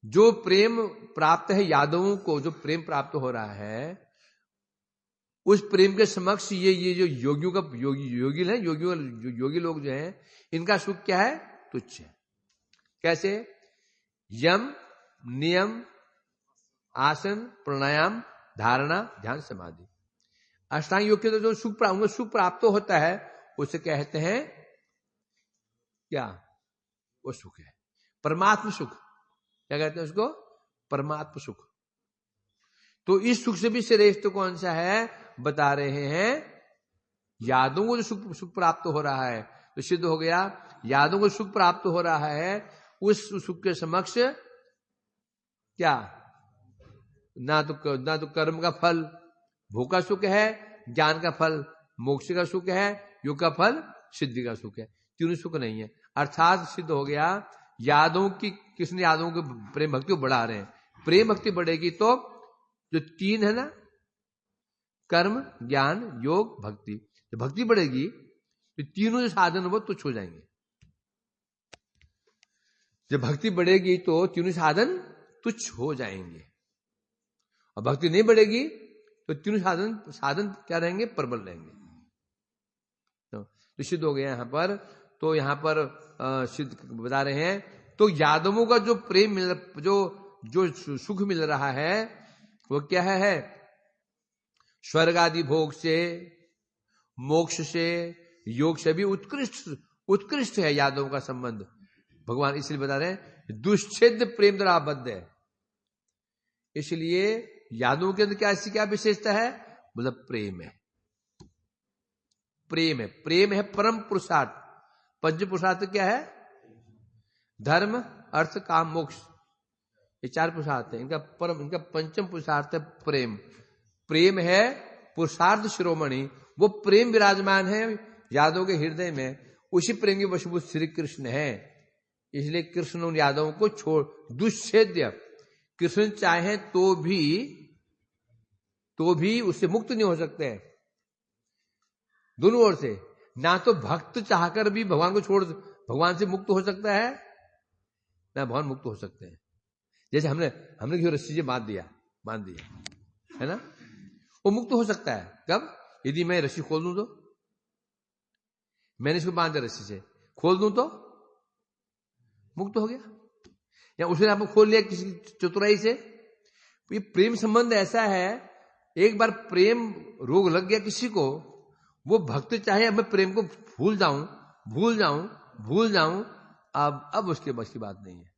जो प्रेम प्राप्त है यादवों को, जो प्रेम प्राप्त हो रहा है, उस प्रेम के समक्ष ये जो योगियों का योगी लोग जो हैं, इनका सुख क्या है? तुच्छ है। कैसे? यम नियम, आसन, प्राणायाम, धारणा, ध्यान, समाधि। अष्टांग योग के तो जो सुख प्राप्त होता है उसे कहते हैं क्या? वो सुख है परमात्म सुख। क्या कहते हैं उसको? परमात्म सुख। तो इस सुख से भी श्रेष्ठ कौन सा है बता रहे हैं। यादों को जो सुख प्राप्त हो रहा है तो सिद्ध हो गया, यादों को सुख प्राप्त हो रहा है उस सुख के समक्ष क्या? ना तो कर्म का फल भोग का सुख है, ज्ञान का फल मोक्ष का सुख है, योग का फल सिद्धि का सुख है। तीनों सुख नहीं है। अर्थात सिद्ध हो गया यादों की, किसने यादों की प्रेम भक्ति को बढ़ा रहे हैं। प्रेम भक्ति बढ़ेगी तो जो तीन है ना, कर्म, ज्ञान, योग, भक्ति, जब भक्ति बढ़ेगी तो तीनों जो साधन वो तुच्छ हो जाएंगे। जब भक्ति बढ़ेगी तो तीनों साधन तुच्छ हो जाएंगे, और भक्ति नहीं बढ़ेगी तो तीनों साधन क्या रहेंगे? प्रबल रहेंगे। तो सिद्ध हो गया यहां पर। तो यहां पर सिद्ध बता रहे हैं तो यादवों का जो प्रेम मिल, जो सुख मिल रहा है वो क्या है? स्वर्ग आदि भोग से, मोक्ष से, योग से भी उत्कृष्ट है यादवों का संबंध। भगवान इसलिए बता रहे हैं दुश्छेद प्रेम द्वारा आबद्ध है। इसलिए यादवों के अंदर क्या विशेषता है? मतलब प्रेम है। प्रेम है परम पुरुषार्थ। पंच पुरुषार्थ क्या है? धर्म, अर्थ, काम, मोक्ष। ये चार पुरुषार्थ है। इनका पंचम पुरुषार्थ है प्रेम। प्रेम है पुरुषार्थ शिरोमणि। वो प्रेम विराजमान है यादवों के हृदय में। उसी प्रेम के वशीभूत श्री कृष्ण है। इसलिए कृष्ण उन यादवों को छोड़ दुश्छेद्य, कृष्ण चाहे तो भी उससे मुक्त नहीं हो सकते हैं दोनों ओर से। ना तो भक्त चाहकर भी भगवान को छोड़ भगवान से मुक्त हो सकता है, ना भगवान मुक्त हो सकते हैं। जैसे हमने जो रस्सी से बांध दिया है ना, वो मुक्त हो सकता है कब? यदि मैं रस्सी खोल दूं तो, मैंने इसको बांध दिया रस्सी से, खोल दूं तो मुक्त हो गया। या उसने आपको खोल लिया किसी चतुराई से। ये प्रेम संबंध ऐसा है, एक बार प्रेम रोग लग गया किसी को, वो भक्त चाहे अब मैं प्रेम को भूल जाऊं, अब उसके बस की बात नहीं है।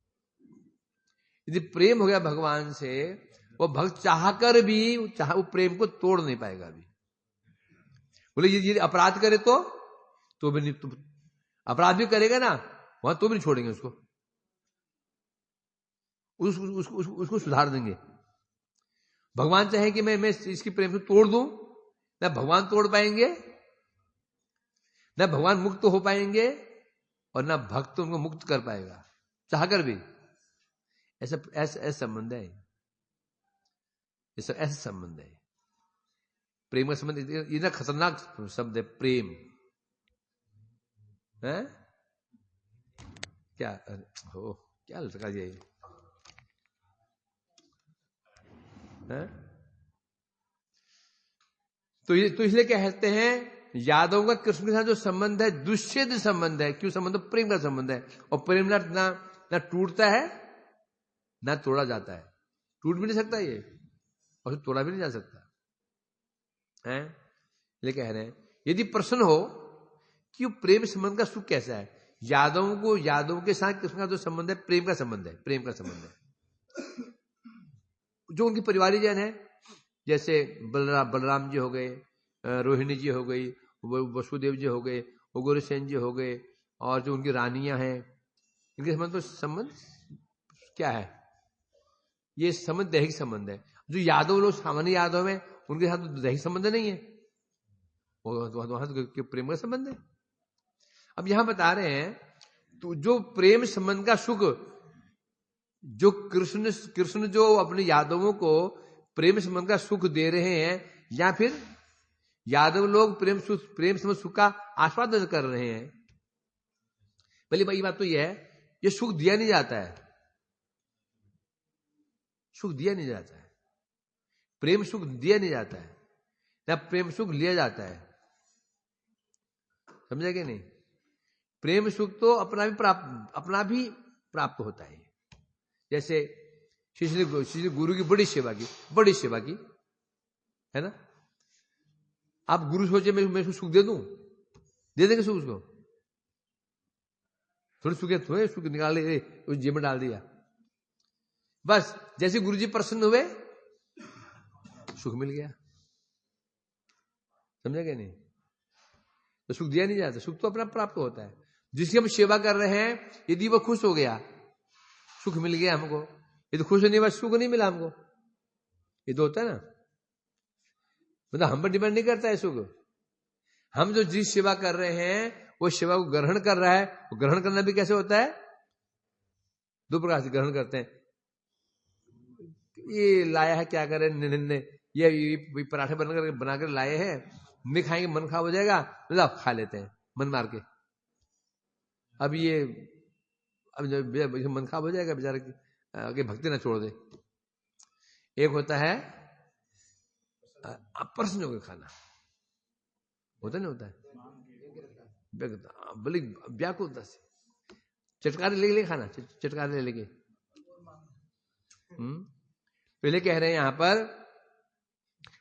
यदि प्रेम हो गया भगवान से, वो भक्त चाहकर भी वो प्रेम को तोड़ नहीं पाएगा अभी। बोले ये अपराध करे तो भी नहीं, अपराध भी करेगा ना वहां तो भी नहीं छोड़ेंगे उसको, उसको सुधार देंगे। भगवान चाहे कि मैं इसकी प्रेम से तोड़ दूं, ना भगवान तोड़ पाएंगे, ना भगवान मुक्त हो पाएंगे, और ना भक्त उनको मुक्त कर पाएगा चाहकर भी। ऐसा संबंध है, ऐसा संबंध है। प्रेम का संबंध इतना खतरनाक शब्द है प्रेम है। क्या लगा ये है? तो इसलिए कहते हैं यादव का कृष्ण के साथ जो संबंध है दुश्छेद संबंध है। क्यों संबंध? प्रेम का संबंध है। और प्रेम ना टूटता है ना तोड़ा जाता है। टूट भी नहीं सकता ये, और तोड़ा भी नहीं जा सकता है। ये कह रहे हैं यदि प्रश्न हो कि प्रेम संबंध का सुख कैसा है, यादवों के साथ कृष्ण का जो संबंध है प्रेम का संबंध है। जो उनकी परिवारी जन है, जैसे बलराम जी हो गए, रोहिणी जी हो गई, वसुदेव जी हो गए, उग्रसेन जी हो गए, और जो उनकी रानियां हैं, इनके संबंध क्या है? ये संबंध दैहिक संबंध है। जो यादव लोग सामान्य यादव हैं उनके साथ तो दैहिक संबंध नहीं है, वहां तो प्रेम का संबंध है। अब यहां बता रहे हैं तो जो प्रेम संबंध का सुख, जो कृष्ण जो अपने यादवों को प्रेम संबंध का सुख दे रहे हैं, या फिर यादव लोग प्रेम संबंध सुख का आस्वादन कर रहे हैं। पहली बड़ी बात तो यह है, ये सुख दिया नहीं जाता है, प्रेम सुख दिया नहीं जाता है, ना प्रेम सुख लिया जाता है। समझे कि नहीं? प्रेम सुख तो अपना भी प्राप्त होता है। जैसे शिष्य ने गुरु की बड़ी सेवा की, है ना। आप गुरु सोचे मैं उसको सुख दे दूं, दे देंगे सुख उसको? थोड़ी सुख निकाल ले उस जेब में डाल दिया, बस जैसे गुरु जी प्रसन्न हुए सुख मिल गया। समझा क्या नहीं? तो सुख दिया नहीं जाता, सुख तो अपना प्राप्त होता है। जिसकी हम सेवा कर रहे हैं यदि वो खुश हो गया, सुख मिल गया हमको। ये तो खुश नहीं हुआ, सुख नहीं मिला हमको, ये तो होता है ना। मतलब हम पर डिपेंड नहीं करता है सुख। हम जो जिस सेवा कर रहे हैं वो सेवा को ग्रहण कर रहा है। वो ग्रहण करना भी कैसे होता है? दो प्रकार से ग्रहण करते हैं। ये लाया है, क्या करें, ये पराठे बनाकर लाए हैं, नहीं खाएंगे मन खराब हो जाएगा, मतलब खा लेते हैं मन मार के। अब जब मन खराब हो जाएगा बेचारे की, आगे भक्ति ना छोड़ दे। एक होता है प्रश्न होकर खाना, होता नहीं होता है, बड़ी व्याकुलता से चटकारे ले खाना, चटकारे लेके। पहले कह रहे हैं यहां पर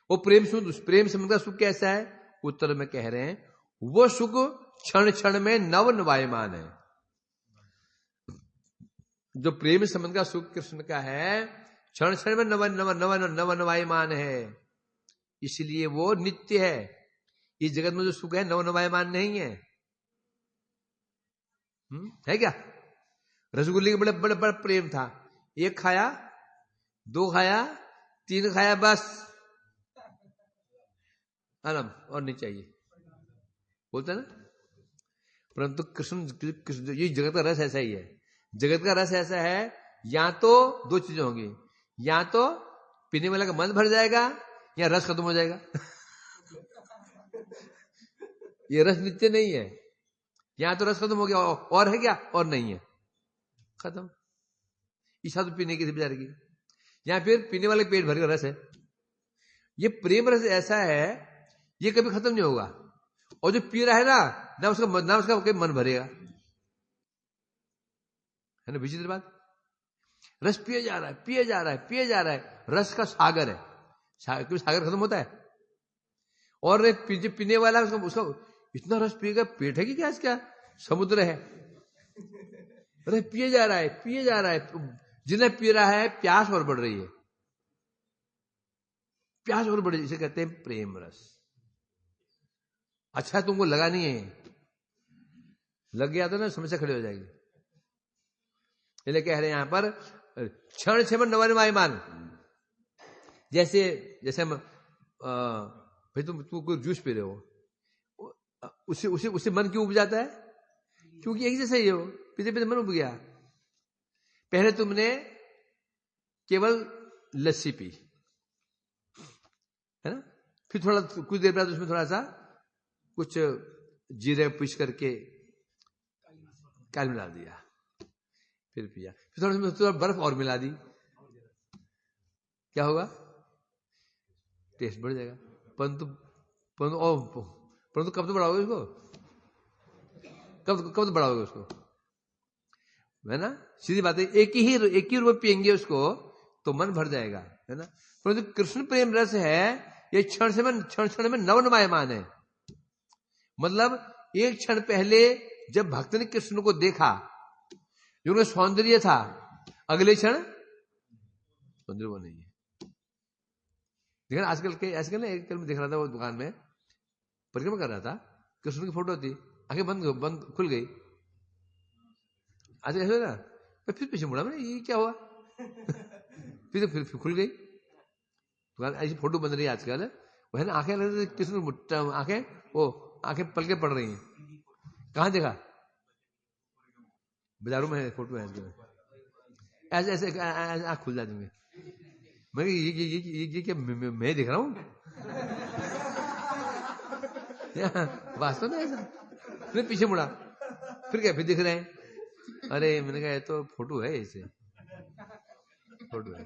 वो प्रेम संबंध का सुख कैसा है? उत्तर में कह रहे हैं वो सुख क्षण क्षण में नव नवायमान है। जो प्रेम संबंध का सुख कृष्ण का है क्षण क्षण में नव नवायमान है, इसलिए वो नित्य है। इस जगत में जो सुख है नव नवायमान नहीं है। है क्या? रसगुल्ले के बड़े बड़े बड़ा प्रेम था, एक खाया, दो खाया, तीन खाया, बस आराम, और नहीं चाहिए, बोलता ना। परंतु कृष्ण ये जगत का रस ऐसा ही है। जगत का रस ऐसा है, या तो दो चीजें होंगी, या तो पीने वाले का मन भर जाएगा या रस खत्म हो जाएगा। ये रस नित्य नहीं है। या तो रस खत्म हो गया और है क्या, और नहीं है, खत्म। इच्छा तो पीने की बेचारे की, या फिर पीने वाले पेट भर का रस है। ये प्रेम रस ऐसा है, ये कभी खत्म नहीं होगा। और जो पी रहा है ना उसका कभी मन भरेगा, है ना। विचित्र बात, रस पिए जा रहा है, रस का सागर है। सागर खत्म होता है? और पीने वाला उसका इतना रस पिएगा, पेट है कि क्या इसका, समुद्र है। अरे पिए जा रहा है, जिन्हें पी रहा है प्यास और बढ़ रही है, प्यास और बढ़ रही है, इसे कहते हैं प्रेम रस। अच्छा तुमको लगा नहीं है, लग गया तो ना समस्या खड़ी हो जाएगी। इसलिए कह रहे हैं यहां पर क्षण क्षण नवनवायमान। जैसे हम भाई तुम कोई जूस पी रहे हो, उसे मन क्यों उब जाता है? क्योंकि एक जैसे ही हो, पीते पीते मन उब गया। पहले तुमने केवल लस्सी पी, है ना, फिर थोड़ा कुछ देर बाद उसमें थोड़ा सा कुछ जीरे पीस करके काल में डाल दिया, फिर पिया, फिर थोड़ा बर्फ और मिला दी, क्या होगा? टेस्ट बढ़ जाएगा। परंतु कब तो बढ़ाओगे उसको, कब तो बढ़ाओगे उसको, है ना। सीधी बात है, एक ही रुपये पियेंगे उसको तो मन भर जाएगा, है ना। परंतु कृष्ण प्रेम रस है, ये क्षण क्षण में नवनवायमान है। मतलब एक क्षण पहले जब भक्त ने कृष्ण को देखा, जो सौंदर्य था, अगले क्षण सौंदर्य वो नहीं है। देखा आजकल ना, एक मैं देख रहा था, वो दुकान में परिक्रमा कर रहा था, कृष्ण की फोटो थी, आंखें बंद खुल गई। आज ऐसा ना, मैं फिर पीछे मुड़ा, मैंने ये क्या हुआ? फिर खुल गई दुकान। ऐसी फोटो बन रही है आजकल, वो है ना, आंखें कृष्ण, आंखें पलके पड़ रही हैं। कहां देखा? बाजारों में है, फोटो है ऐसे ऐसे आंख खुल जाती है। मैं ये क्या मैं देख रहा हूं? वास्तव में ऐसा। फिर पीछे मुड़ा, फिर क्या, फिर दिख रहे हैं। अरे मैंने कहा ये तो फोटो है, इसे फोटो है।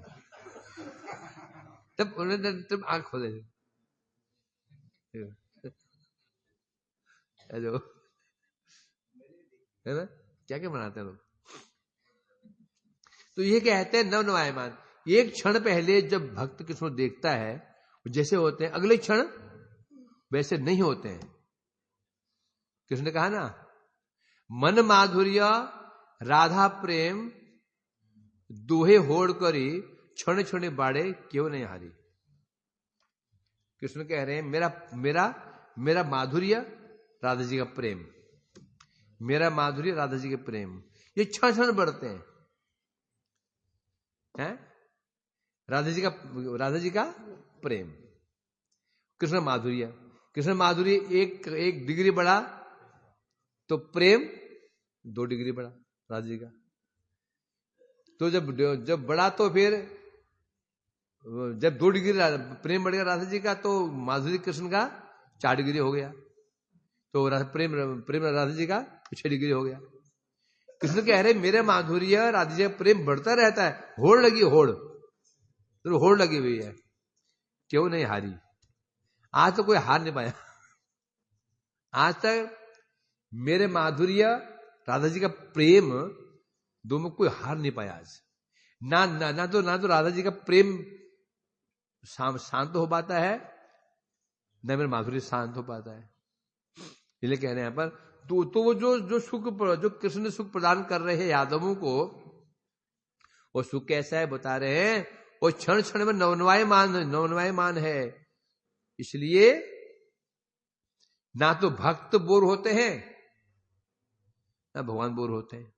तब आंख खोले जो, है ना, क्या क्या बनाते हैं लोग। तो ये कहते हैं नवनवायमान। एक क्षण पहले जब भक्त कृष्ण को देखता है जैसे होते हैं, अगले क्षण वैसे नहीं होते हैं। कृष्ण ने कहा ना, मन माधुर्य राधा प्रेम दोहे होड़ करी, क्षण क्षण बाड़े क्यों नहीं हारी। कृष्ण कह रहे हैं मेरा मेरा मेरा माधुर्य राधा जी का प्रेम, मेरा माधुर्य राधा जी के प्रेम ये क्षण क्षण बढ़ते हैं। राधा जी का प्रेम, कृष्ण माधुर्य एक डिग्री बढ़ा तो प्रेम 2 डिग्री बढ़ा राधा जी का। तो जब बढ़ा तो फिर जब 2 डिग्री प्रेम बढ़ गया राधा जी का, तो माधुर्य कृष्ण का 4 डिग्री हो गया, तो प्रेम राधा जी का 6 डिग्री हो गया। कृष्ण कह रहे मेरे माधुर्य राधा जी का प्रेम बढ़ता रहता है, होड़ लगी हुई है, क्यों नहीं हारी। आज तो कोई हार नहीं पाया, आज तक मेरे माधुर्य राधा जी का प्रेम दो में कोई हार नहीं पाया। आज ना तो राधा जी का प्रेम शांत हो पाता है, न मेरा माधुर्य शांत हो पाता है। इसलिए कह रहे हैं यहाँ पर तो वो जो सुख, जो कृष्ण ने सुख प्रदान कर रहे हैं यादवों को, वो सुख कैसा है बता रहे हैं, वो क्षण क्षण में नवनवायमान है। इसलिए ना तो भक्त बोर होते हैं ना भगवान बोर होते हैं।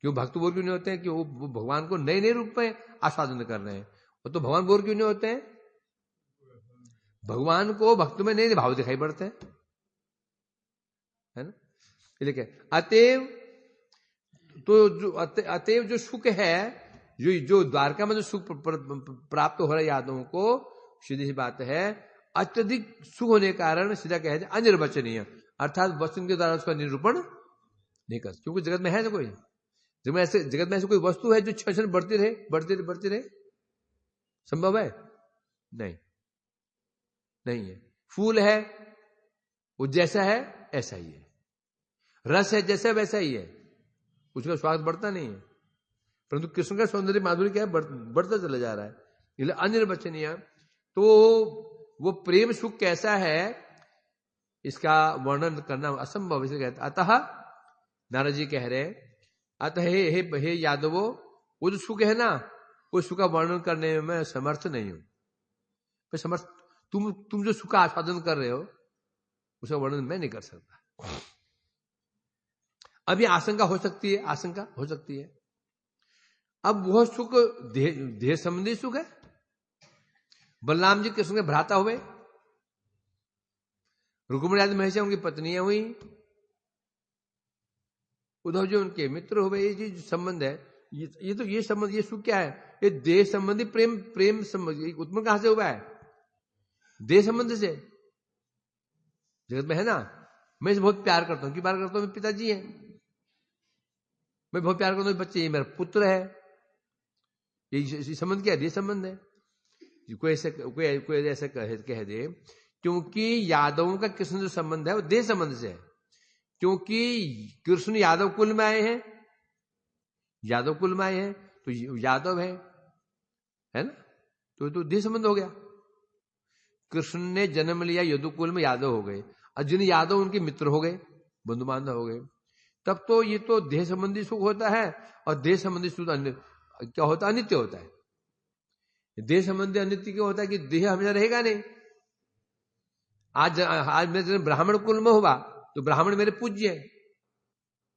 क्यों भक्त बोर क्यों नहीं होते हैं? कि वो भगवान को नए नए रूप में आस्वादन कर रहे हैं। वो तो भगवान बोर क्यों नहीं होते हैं? भगवान को भक्त में नए नए भाव दिखाई पड़ते हैं, है ना। इसलिए अतएव अतएव जो सुख है, जो द्वारका में जो सुख प्राप्त हो रहा है यादवों को, सीधी सी बात है, अत्यधिक सुख होने के कारण सीधा कहते हैं अनिर्वचनीय, अर्थात वचन के द्वारा उसका निरूपण नहीं कर, क्योंकि जगत में है ना कोई, जगत में ऐसे कोई वस्तु है जो क्षण बढ़ती रहे, संभव है? नहीं है। फूल है, वो जैसा है ऐसा ही है, रस है जैसा वैसा ही है, उसका स्वाद बढ़ता नहीं है। परंतु कृष्ण का सौंदर्य माधुर्य क्या है? बढ़ता चला जा रहा है, इसलिए अनिर्वचनीय। तो वो प्रेम सुख कैसा है इसका वर्णन करना असंभव, इसे कहते। अतः नारद जी कह रहे हैं, अतः हे यादवो, वो जो सुख है ना, उस सुख का वर्णन करने में मैं समर्थ नहीं हूं। तुम जो सुख का आस्वादन कर रहे हो उसका वर्णन मैं नहीं कर सकता। अभी आशंका हो सकती है। अब वह सुख देह संबंधी सुख है। बलराम जी कृष्ण के भ्राता हुए, रुक्मिणी आदि महेश उनकी पत्नियां हुई, उद्धव जी उनके मित्र हुए। ये जो संबंध है, ये संबंध, ये सुख क्या है? ये देह संबंधी प्रेम संबंधी उत्पन्न कहां से हुआ है? देह संबंध से। जगत में है ना, मैं इसे बहुत प्यार करता हूं। क्यों प्यार करता हूं? मेरे पिताजी हैं, मैं बहुत प्यार करता हूं, बच्चे, ये मेरा पुत्र है। ये संबंध क्या है? देह संबंध है। कोई ऐसे कह दे क्योंकि यादवों का कृष्ण जो संबंध है वो देह संबंध से है, क्योंकि कृष्ण यादव कुल में आए हैं, तो यादव है ना, तो देह संबंध हो गया। कृष्ण ने जन्म लिया यदुकुल में, यादव हो गए, और जिन यादव उनके मित्र हो गए, बंधु बांधव हो गए। तब तो ये तो देह संबंधी सुख होता है, और देह संबंधी सुख क्या होता है? अनित्य होता है। देह संबंधी अनित्य क्यों होता है? कि देह हमेशा रहेगा नहीं। आज मैं जब ब्राह्मण कुल में हुआ तो ब्राह्मण मेरे पूज्य है,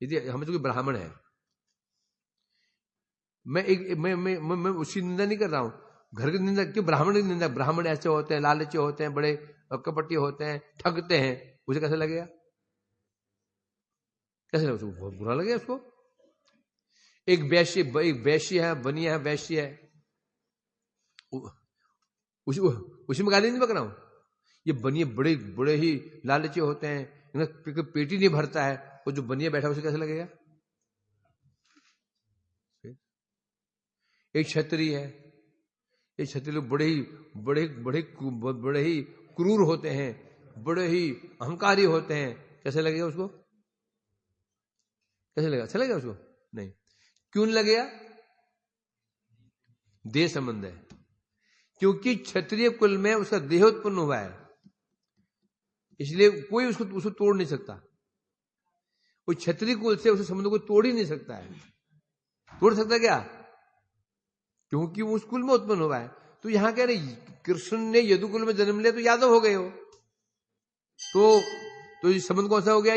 यदि हमें कोई ब्राह्मण है, मैं उसकी निंदा नहीं कर रहा हूं, घर की निंदा। क्यों ब्राह्मण की निंदा? ब्राह्मण ऐसे होते हैं, लालची होते हैं, बड़े कपटी होते हैं, ठगते हैं, उसे कैसे लगेगा? कैसे लगेगा? उसको बहुत बुरा लगेगा उसको। एक वैश्य है, बनिया है, वैश्य है, उसी में गाली नहीं पकड़ा हूं। ये बनिए बड़े ही लालची होते हैं, इनका पेट ही नहीं भरता है, वो जो बनिए बैठा उसे कैसे लगेगा? एक क्षत्रिय है, ये क्षत्रिय लोग बड़े ही क्रूर होते हैं, बड़े ही अहंकारी होते हैं, कैसे लगेगा उसको? कैसे लगेगा? अच्छा लगेगा उसको? नहीं। क्यों नहीं लगेगा? देह संबंध है, क्योंकि क्षत्रिय कुल में उसका देह उत्पन्न हुआ है, इसलिए कोई उसको तोड़ नहीं सकता। कोई क्षत्रिय कुल से उस संबंध को तोड़ ही नहीं सकता है। तोड़ सकता क्या? क्योंकि वो उस कुल में उत्पन्न हुआ है। तो यहां कह रहे कृष्ण ने यदुकुल में जन्म लिया तो यादव हो गए हो, तो ये संबंध कौन सा हो गया?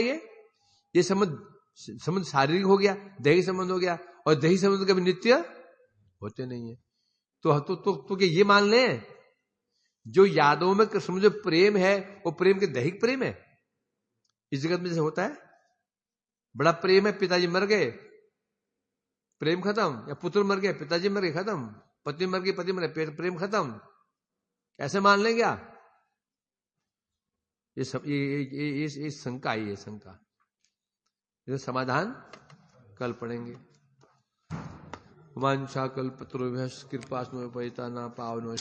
ये संबंध शारीरिक हो गया, दैहिक संबंध हो गया, और दैहिक संबंध कभी नित्य होते नहीं है। तो क्या ये मान लें जो यादवों में कृष्ण में जो प्रेम है वो प्रेम के दैहिक प्रेम है? इस जगत में जैसे होता है बड़ा प्रेम है, पिताजी मर गए प्रेम खत्म, या पुत्र मर गए पिताजी मर गए खत्म, पत्नी मर गई पति मर गए प्रेम खत्म, ऐसे मान लें क्या? ये शंका आई है, शंका। ये समाधान कल पढ़ेंगे। वांछा कल्पतरुभ्यश्च कृपा सिन्धुभ्यो न पावनो